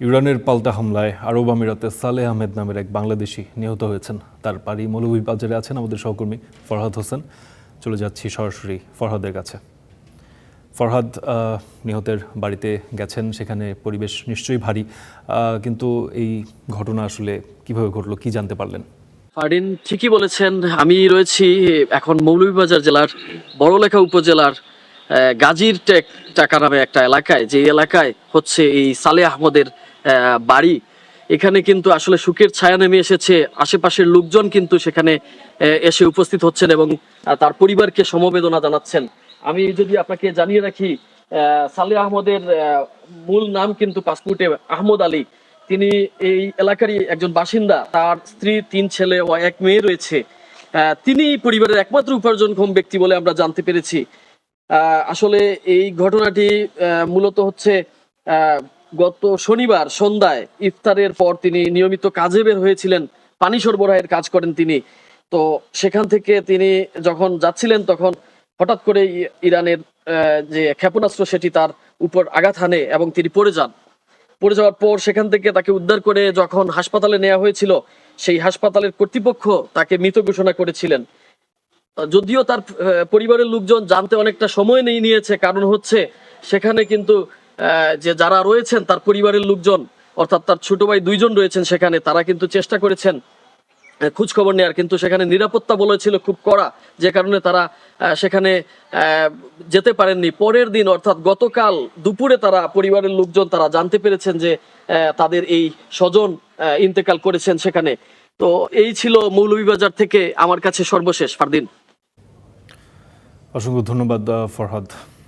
ইরানের পাল্টা হামলায় আরব আমিরাতে সালেহ আহমেদ নামের এক বাংলাদেশি নিহত হয়েছেন। তার বাড়ি মৌলভীবাজারে আছেন আমাদের সহকর্মী ফরহাদ হোসেন। চলে যাচ্ছি সরাসরি ফরহাদের কাছে। ফরহাদ, নিহতের বাড়িতে গেছেন, সেখানে পরিবেশ নিশ্চয়ই ভারী, কিন্তু এই ঘটনা আসলে কিভাবে ঘটলো, কি জানতে পারলেন? ফারদিন ঠিকই বলেছেন। আমি রয়েছি এখন মৌলভীবাজার জেলার বড়লেখা উপজেলার গাজীর টাকা নামে একটা এলাকায়, যে এলাকায় হচ্ছে এই সালেহ আহমদের বাড়ি। এখানে কিন্তু আসলে শোকের ছায়া নেমে এসেছে। আশেপাশের লোকজন কিন্তু সেখানে এসে উপস্থিত হচ্ছেন এবং তার পরিবারকে সমবেদনা জানাচ্ছেন। আমি যদি আপনাকে জানিয়ে রাখি, সালেহ আহমদের মূল নাম কিন্তু পাসপোর্টে আহমদ আলী। তিনি এই এলাকারই একজন বাসিন্দা। তার স্ত্রী, 3 ছেলে ও 1 মেয়ে রয়েছে। তিনি পরিবারের একমাত্র উপার্জনক্ষম ব্যক্তি বলে আমরা জানতে পেরেছি। আসলে এই ঘটনাটি মূলত হচ্ছে গত শনিবার সন্ধ্যায় ইফতারের পর তিনি নিয়মিত কাজে বের হয়েছিলেন, পানি সরবরাহের কাজ করেন তিনি। তো সেখান থেকে তিনি যখন যাচ্ছিলেন তখন হঠাৎ করে ইরানের যে ক্ষেপণাস্ত্র সেটি তার উপর আঘাত হানে এবং তিনি পড়ে যান। পড়ে যাওয়ার পর সেখান থেকে তাকে উদ্ধার করে যখন হাসপাতালে নেওয়া হয়েছিল, সেই হাসপাতালের কর্তৃপক্ষ তাকে মৃত ঘোষণা করেছিলেন। যদিও তার পরিবারের লোকজন জানতে অনেকটা সময় নিয়েছে, কারণ হচ্ছে সেখানে কিন্তু যে যারা রয়েছেন তার পরিবারের লোকজন, অর্থাৎ তার ছোট ভাই 2 জন রয়েছেন সেখানে, তারা কিন্তু চেষ্টা করেছেন খোঁজ খবর নেওয়ার, কিন্তু সেখানে নিরাপত্তা বলেছিল খুব কড়া, যে কারণে তারা সেখানে যেতে পারেননি। পরের দিন অর্থাৎ গতকাল দুপুরে তারা পরিবারের লোকজন তারা জানতে পেরেছেন যে তাদের এই স্বজন ইন্তেকাল করেছেন সেখানে। তো এই ছিল মৌলভীবাজার থেকে আমার কাছে সর্বশেষ। ফারদিন, অসংখ্য ধন্যবাদ ফরহাদ।